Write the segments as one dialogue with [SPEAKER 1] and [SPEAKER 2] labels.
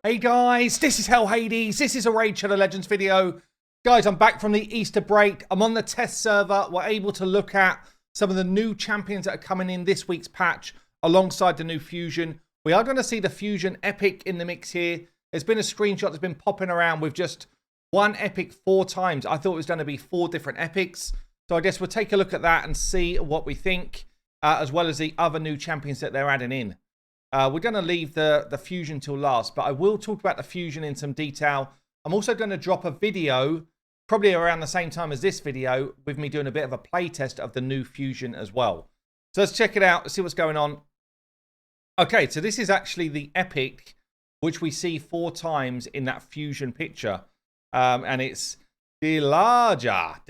[SPEAKER 1] Hey guys, this is Hell Hades. This is a Raid Shadow Legends video. Guys, I'm back from the Easter break. I'm on the test server. We're able to look at some of the new champions that are coming in this week's patch alongside the new Fusion. We are going to see the Fusion Epic in the mix here. There's been a screenshot that's been popping around with just one Epic 4 times. I thought it was going to be 4 different Epics. So I guess we'll take a look at that and see what we think, as well as the other new champions that they're adding in. We're going to leave the Fusion till last, but I will talk about the Fusion in some detail. I'm also going to drop a video, probably around the same time as this video, with me doing a bit of a playtest of the new Fusion as well. So let's check it out, see what's going on. Okay, so this is actually the Epic, which we see 4 times in that Fusion picture. And it's Dilaja.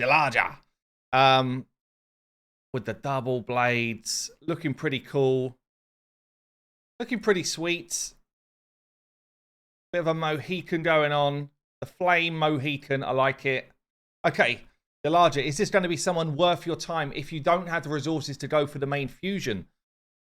[SPEAKER 1] With the double blades, looking pretty cool. Looking pretty sweet. Bit of a Mohican going on. The flame Mohican, I like it. Okay, Dilaja, is this going to be someone worth your time if you don't have the resources to go for the main Fusion?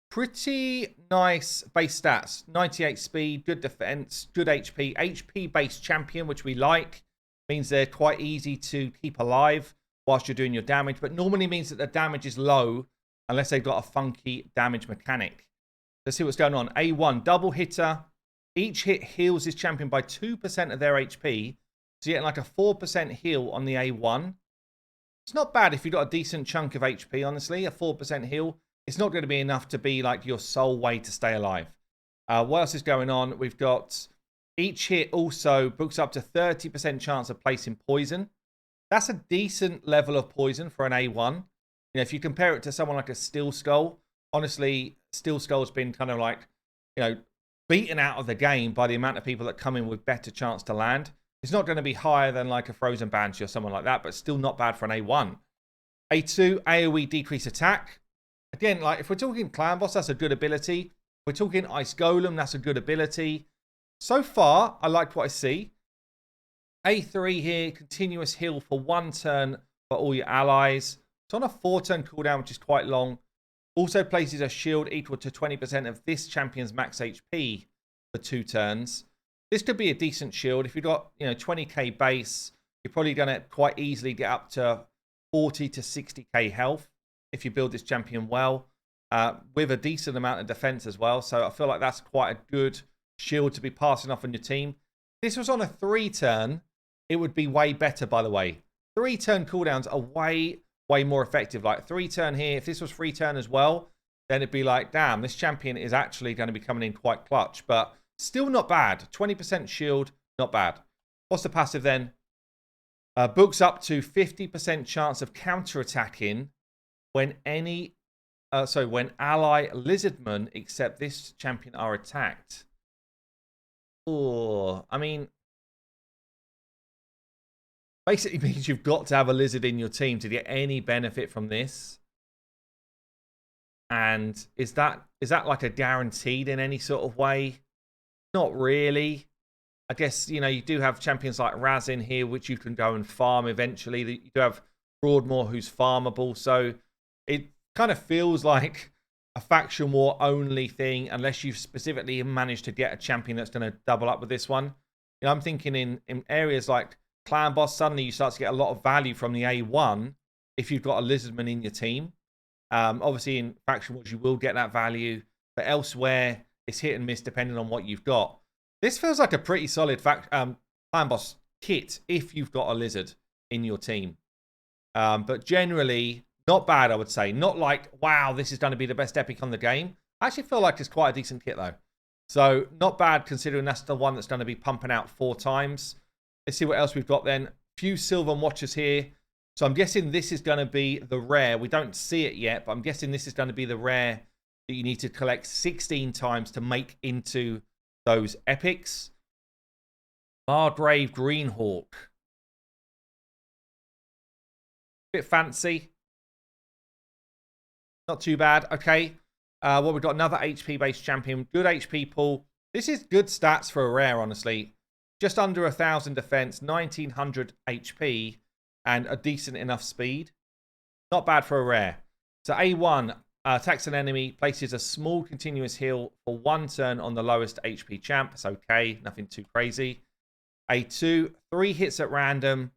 [SPEAKER 1] Pretty nice base stats. 98 speed, good defense, good HP. HP-based champion, which we like. Means they're quite easy to keep alive whilst you're doing your damage. But normally means that the damage is low unless they've got a funky damage mechanic. Let's see what's going on. A1, double hitter. Each hit heals this champion by 2% of their HP. So you're getting like a 4% heal on the A1. It's not bad if you've got a decent chunk of HP, honestly. A 4% heal. It's not going to be enough to be like your sole way to stay alive. What else is going on? We've got each hit also books up to 30% chance of placing poison. That's a decent level of poison for an A1. You know, if you compare it to someone like a Steel Skull, honestly, Steel Skull's been kind of like, you know, beaten out of the game by the amount of people that come in with better chance to land. It's not going to be higher than like a Frozen Banshee or someone like that, but still not bad for an A1. A2, AoE decrease attack. Again, like if we're talking Clan Boss, that's a good ability. If we're talking Ice Golem, that's a good ability. So far, I like what I see. A3 here, continuous heal for 1 turn for all your allies. It's on a 4-turn cooldown, which is quite long. Also places a shield equal to 20% of this champion's max HP for 2 turns. This could be a decent shield. If you've got, you know, 20k base, you're probably going to quite easily get up to 40 to 60k health if you build this champion well, with a decent amount of defense as well. So I feel like that's quite a good shield to be passing off on your team. If this was on a 3-turn, it would be way better, by the way. 3-turn cooldowns are way more effective. Like 3-turn here, if this was 3-turn as well, then it'd be like, damn, this champion is actually going to be coming in quite clutch, but still not bad. 20% shield, not bad. What's the passive then? Books up to 50% chance of counter-attacking when when ally lizardmen except this champion are attacked. Oh, I mean, basically means you've got to have a lizard in your team to get any benefit from this. And is that like a guaranteed in any sort of way? Not really. I guess, you know, you do have champions like Raz in here, which you can go and farm eventually. You do have Broadmoor, who's farmable. So it kind of feels like a faction war only thing, unless you've specifically managed to get a champion that's going to double up with this one. You know, I'm thinking in areas like Clan Boss, suddenly you start to get a lot of value from the A1 if you've got a Lizardman in your team. Obviously, in Faction Wars, you will get that value, but elsewhere, it's hit and miss depending on what you've got. This feels like a pretty solid Clan Boss kit if you've got a Lizard in your team. But generally, not bad, I would say. Not like, wow, this is going to be the best epic on the game. I actually feel like it's quite a decent kit, though. So, not bad considering that's the one that's going to be pumping out 4 times. Let's see what else we've got then. Few Sylvan Watchers here. So I'm guessing this is going to be the rare. We don't see it yet, but I'm guessing this is going to be the rare that you need to collect 16 times to make into those epics. Margrave Greenhawk. Bit fancy. Not too bad. Okay. Well, we've got another HP-based champion. Good HP pool. This is good stats for a rare, honestly. Just under 1,000 defense, 1,900 HP, and a decent enough speed. Not bad for a rare. So A1, attacks an enemy, places a small continuous heal for 1 turn on the lowest HP champ. It's okay, nothing too crazy. A2, 3 hits at random.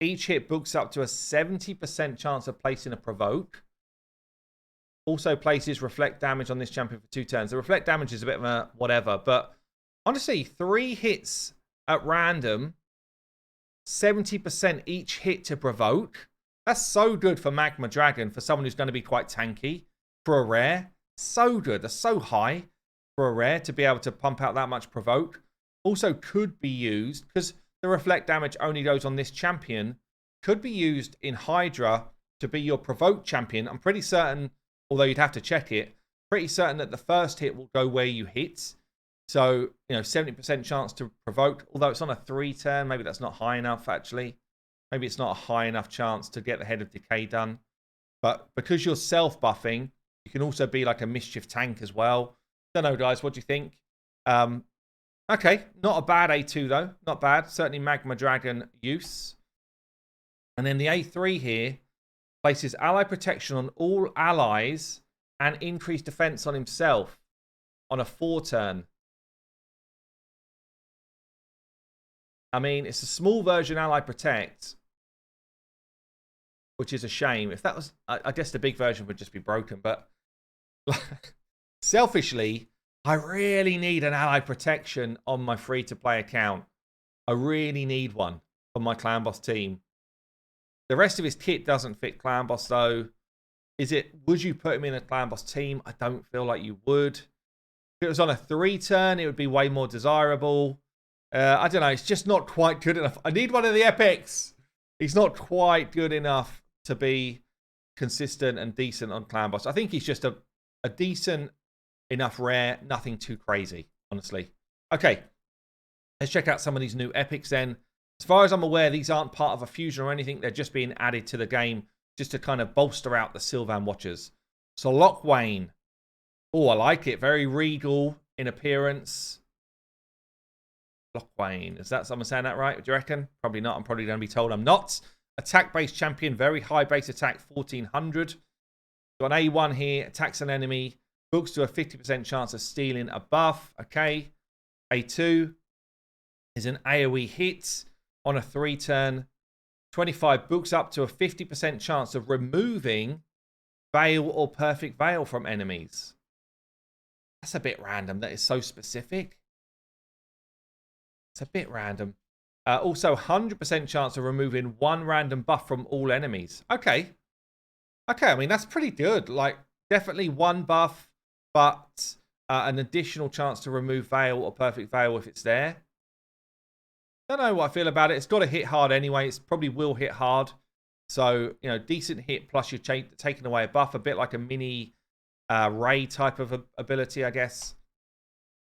[SPEAKER 1] Each hit books up to a 70% chance of placing a provoke. Also places reflect damage on this champion for 2 turns. The reflect damage is a bit of a whatever, but honestly, 3 hits at random, 70% each hit to provoke. That's so good for Magma Dragon, for someone who's going to be quite tanky. For a rare, so good. That's so high for a rare to be able to pump out that much provoke. Also could be used, because the reflect damage only goes on this champion, could be used in Hydra to be your provoke champion. I'm pretty certain, although you'd have to check it, pretty certain that the first hit will go where you hit. So, 70% chance to provoke, although it's on a 3 turn. Maybe that's not high enough, actually. Maybe it's not a high enough chance to get the Head of Decay done. But because you're self-buffing, you can also be like a mischief tank as well. Don't know, guys. What do you think? Okay, not a bad A2, though. Not bad. Certainly Magma Dragon use. And then the A3 here places ally protection on all allies and increased defense on himself on a 4 turn. I mean, it's a small version ally protect, which is a shame. If that was, I guess the big version would just be broken. But selfishly, I really need an ally protection on my free-to-play account. I really need one for my Clan Boss team. The rest of his kit doesn't fit Clan Boss, though. Would you put him in a Clan Boss team? I don't feel like you would. If it was on a 3 turn, it would be way more desirable. I don't know. It's just not quite good enough. I need one of the epics. He's not quite good enough to be consistent and decent on Clan Boss. I think he's just a decent enough rare. Nothing too crazy, honestly. Okay. Let's check out some of these new epics then. As far as I'm aware, these aren't part of a fusion or anything. They're just being added to the game just to kind of bolster out the Sylvan Watchers. So Locthwain. Oh, I like it. Very regal in appearance. Locthwain. Is that someone saying that right? Do you reckon? Probably not. I'm probably going to be told I'm not. Attack-based champion. Very high base attack. 1400. Got an A1 here. Attacks an enemy. Books to a 50% chance of stealing a buff. Okay. A2 is an AoE hit on a 3 turn. 25 books up to a 50% chance of removing Veil or Perfect Veil from enemies. That's a bit random. That is so specific. It's a bit random. Also, 100% chance of removing 1 random buff from all enemies. Okay. Okay, I mean, that's pretty good. Like, definitely 1 buff, but an additional chance to remove Veil or Perfect Veil if it's there. Don't know what I feel about it. It's got to hit hard anyway. It probably will hit hard. So, decent hit plus you're taking away a buff. A bit like a mini Ray type of ability, I guess.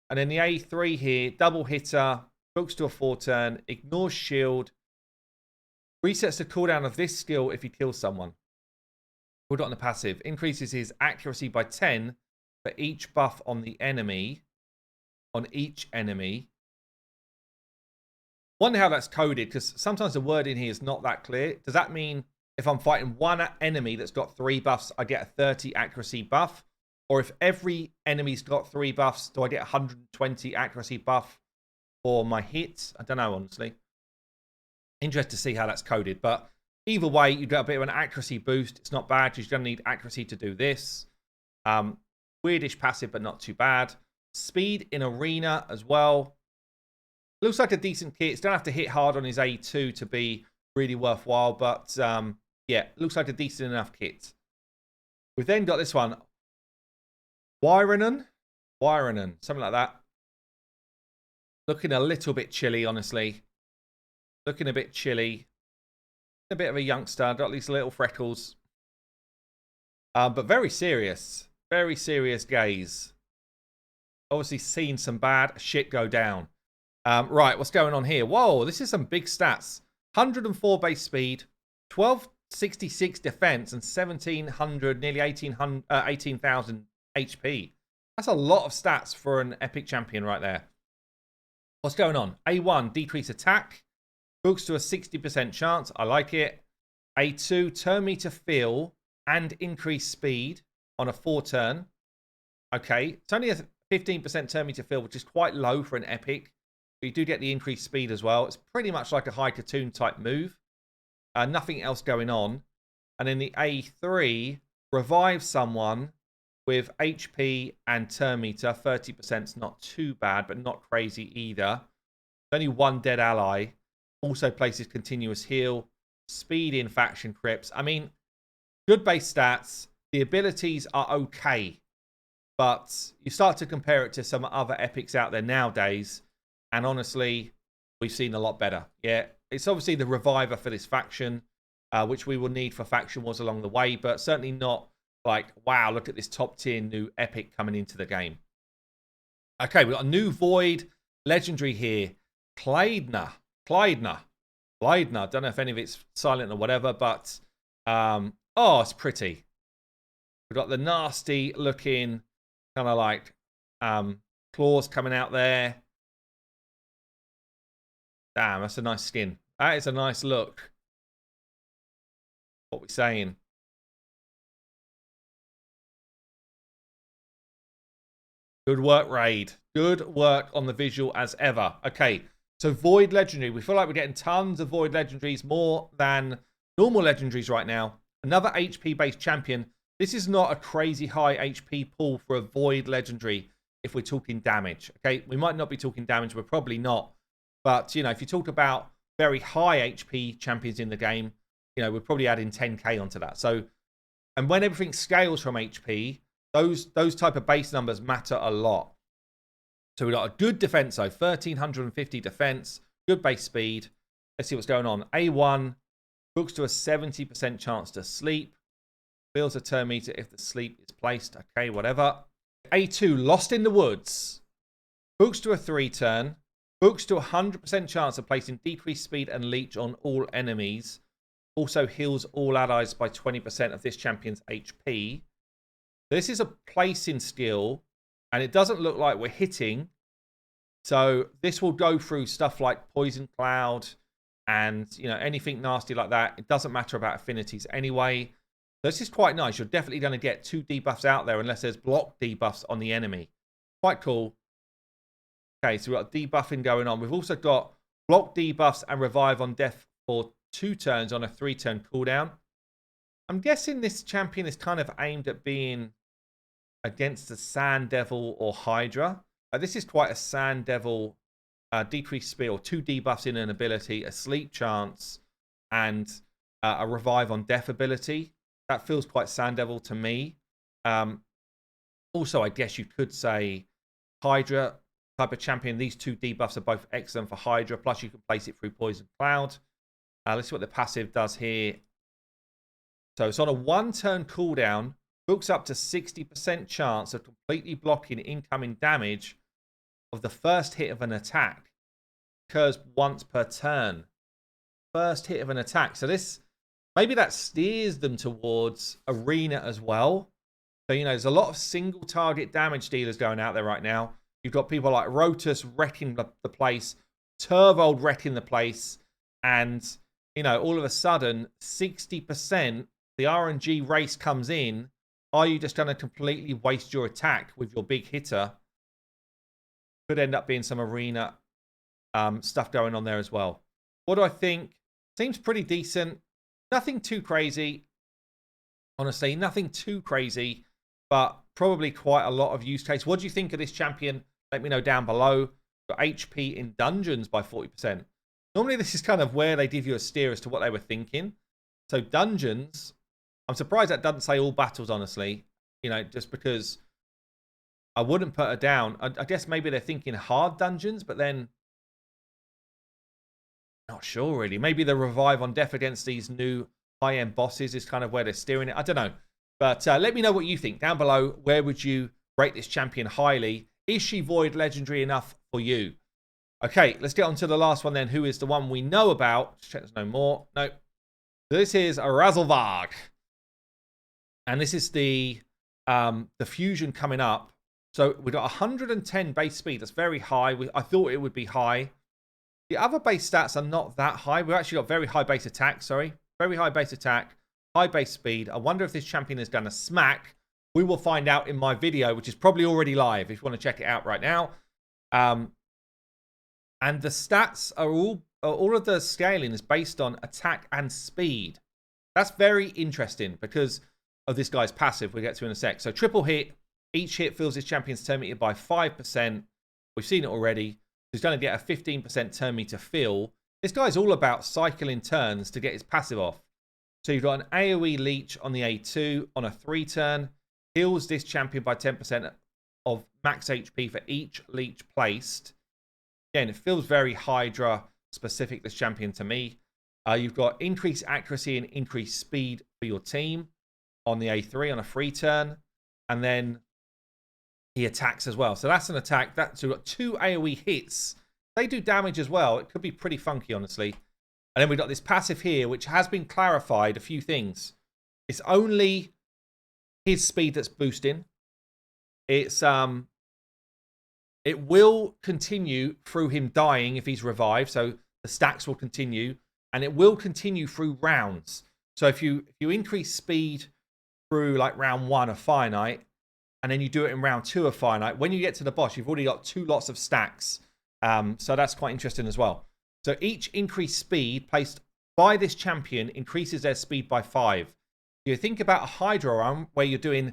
[SPEAKER 1] And then the A3 here, double hitter. Books to a 4 turn. Ignores shield. Resets the cooldown of this skill if he kills someone. Put it on the passive. Increases his accuracy by 10 for each buff on the enemy. On each enemy. Wonder how that's coded, because sometimes the word in here is not that clear. Does that mean if I'm fighting one enemy that's got 3 buffs, I get a 30 accuracy buff? Or if every enemy's got 3 buffs, do I get 120 accuracy buff for my hits? I don't know, honestly. Interested to see how that's coded. But either way, you get a bit of an accuracy boost. It's not bad, because you're going to need accuracy to do this. Weirdish passive, but not too bad. Speed in arena as well. Looks like a decent kit. It's don't have to hit hard on his A2 to be really worthwhile. But, yeah, looks like a decent enough kit. We've then got this one. Wyronen, something like that. Looking a little bit chilly, honestly. Looking a bit chilly. A bit of a youngster. Got these little freckles. But very serious. Very serious gaze. Obviously seen some bad shit go down. Right, what's going on here? Whoa, this is some big stats. 104 base speed, 1266 defense, and 1700, nearly 18,000 HP. That's a lot of stats for an epic champion right there. What's going on? A1, decrease attack. Books to a 60% chance. I like it. A2, turn me to feel and increase speed. on a 4-turn. Okay, it's only a 15% turn meter fill, which is quite low for an epic. But you do get the increased speed as well. It's pretty much like a high Katoon type move. Nothing else going on. And in the A3, revive someone with HP and turn meter. 30% is not too bad, but not crazy either. Only one dead ally. Also places continuous heal. Speed in faction crypts. I mean, good base stats. The abilities are okay. But you start to compare it to some other epics out there nowadays. And honestly, we've seen a lot better. Yeah, it's obviously the reviver for this faction, which we will need for faction wars along the way. But certainly not like, wow, look at this top tier new epic coming into the game. Okay, we've got a new Void legendary here. Kleidner. Don't know if any of it's silent or whatever, but oh, it's pretty. We've got the nasty looking kind of like claws coming out there. Damn, that's a nice skin. That is a nice look. What we're saying. Good work, Raid. Good work on the visual as ever. Okay, so Void Legendary. We feel like we're getting tons of Void Legendaries, more than normal Legendaries right now. Another HP-based champion. This is not a crazy high HP pool for a Void Legendary if we're talking damage. Okay, we might not be talking damage. We're probably not. But, you know, if you talk about very high HP champions in the game, you know, we're probably adding 10k onto that. So, and when everything scales from HP, those type of base numbers matter a lot. So we've got a good defense, though. 1350 defense, good base speed. Let's see what's going on. A1 books to a 70% chance to sleep. Fills a turn meter if the sleep is placed. Okay, whatever. A2, Lost in the Woods. Books to a 3-turn. Books to a 100% chance of placing decreased speed and leech on all enemies. Also heals all allies by 20% of this champion's HP. This is a placing skill, and it doesn't look like we're hitting. So this will go through stuff like Poison Cloud and, you know, anything nasty like that. It doesn't matter about affinities anyway. This is quite nice. You're definitely going to get 2 debuffs out there unless there's block debuffs on the enemy. Quite cool. Okay, so we've got debuffing going on. We've also got block debuffs and revive on death for 2 turns on a 3-turn cooldown. I'm guessing this champion is kind of aimed at being against the Sand Devil or Hydra. This is quite a Sand Devil decreased speed, or 2 debuffs in an ability, a sleep chance, and a revive on death ability. That feels quite Sand Devil to me. Also, I guess you could say Hydra type of champion. These 2 debuffs are both excellent for Hydra. Plus, you can place it through Poison Cloud. Let's see what the passive does here. So it's on a 1-turn cooldown. Books up to 60% chance of completely blocking incoming damage of the first hit of an attack. Occurs once per turn. First hit of an attack. So this, maybe that steers them towards Arena as well. So, you know, there's a lot of single target damage dealers going out there right now. You've got people like Rotus wrecking the place, Turvold wrecking the place, and, you know, all of a sudden, 60%, the RNG race comes in. Are you just going to completely waste your attack with your big hitter? Could end up being some Arena stuff going on there as well. What do I think? Seems pretty decent. Nothing too crazy. Honestly, nothing too crazy, but probably quite a lot of use case. What do you think of this champion? Let me know down below. Got HP in dungeons by 40%. Normally, this is kind of where they give you a steer as to what they were thinking. So dungeons, I'm surprised that doesn't say all battles, honestly. You know, just because I wouldn't put her down. I guess maybe they're thinking hard dungeons, but then not sure really. Maybe the revive on death against these new high-end bosses is kind of where they're steering it. I don't know. But let me know what you think down below. Where would you rate this champion highly? Is she Void Legendary enough for you? Okay, let's get on to the last one then. Who is the one we know about? Let's check there's no more. Nope. This is Razelvarg. And this is the fusion coming up. So we've got 110 base speed. That's very high. I thought it would be high. The other base stats are not that high. We've actually got very high base attack, sorry. Very high base attack, high base speed. I wonder if this champion is going to smack We will find out in my video, which is probably already live if you want to check it out right now. And the stats are all of the scaling is based on attack and speed. That's very interesting because of this guy's passive we'll get to in a sec. So triple hit, each hit fills his champion's turn meter by 5%. We've seen it already. He's going to get a 15% turn meter fill. This guy's all about cycling turns to get his passive off. So you've got an AoE leech on the A2 on a 3 turn. Heals this champion by 10% of max HP for each leech placed. Again, it feels very Hydra specific, this champion to me. You've got increased accuracy and increased speed for your team on the A3 on a 3 turn. And then he attacks as well. So that's an attack. So we've got 2 AoE hits. They do damage as well. It could be pretty funky, honestly. And then we've got this passive here, which has been clarified a few things. It's only his speed that's boosting. It will continue through him dying if he's revived, so the stacks will continue, and it will continue through rounds. So if you increase speed through like round 1 of Fire Knight, and then you do it in round 2 of Fire Knight, when you get to the boss, you've already got 2 lots of stacks. So that's quite interesting as well. So each increased speed placed by this champion increases their speed by 5. You think about a Hydra run where you're doing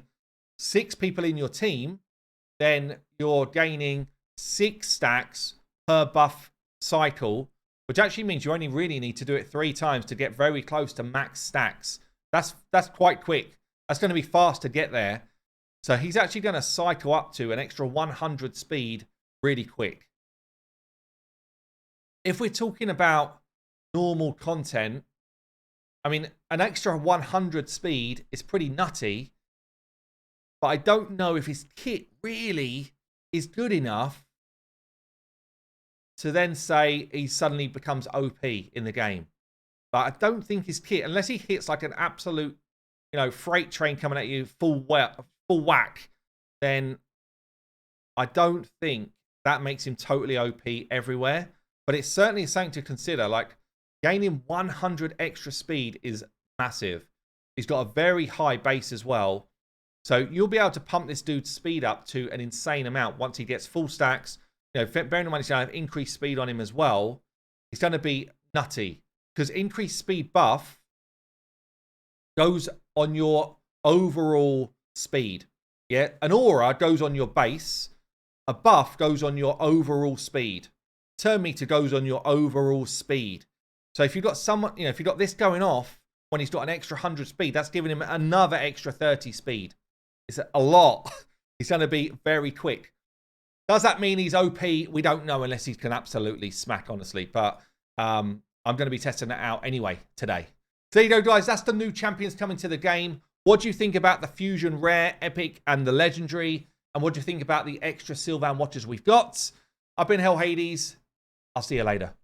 [SPEAKER 1] 6 people in your team, then you're gaining 6 stacks per buff cycle, which actually means you only really need to do it 3 times to get very close to max stacks. That's quite quick. That's going to be fast to get there. So he's actually going to cycle up to an extra 100 speed really quick. If we're talking about normal content, I mean, an extra 100 speed is pretty nutty, but I don't know if his kit really is good enough to then say he suddenly becomes OP in the game. But I don't think his kit, unless he hits like an absolute, freight train coming at you full whack, then I don't think that makes him totally OP everywhere. But it's certainly something to consider. Like, gaining 100 extra speed is massive. He's got a very high base as well. So you'll be able to pump this dude's speed up to an insane amount once he gets full stacks. Bearing in mind he's going to have increased speed on him as well. He's going to be nutty. Because increased speed buff goes on your overall speed. Yeah, an aura goes on your base. A buff goes on your overall speed. Turn meter goes on your overall speed. So if you've got someone, if you've got this going off when he's got an extra 100 speed, that's giving him another extra 30 speed. It's a lot. He's going to be very quick. Does that mean he's OP? We don't know unless he can absolutely smack, honestly. But I'm going to be testing that out anyway today. So there you go, guys. That's the new champions coming to the game. What do you think about the Fusion Rare, Epic, and the Legendary? And what do you think about the extra Sylvan Watchers we've got? I've been Hell Hades. I'll see you later.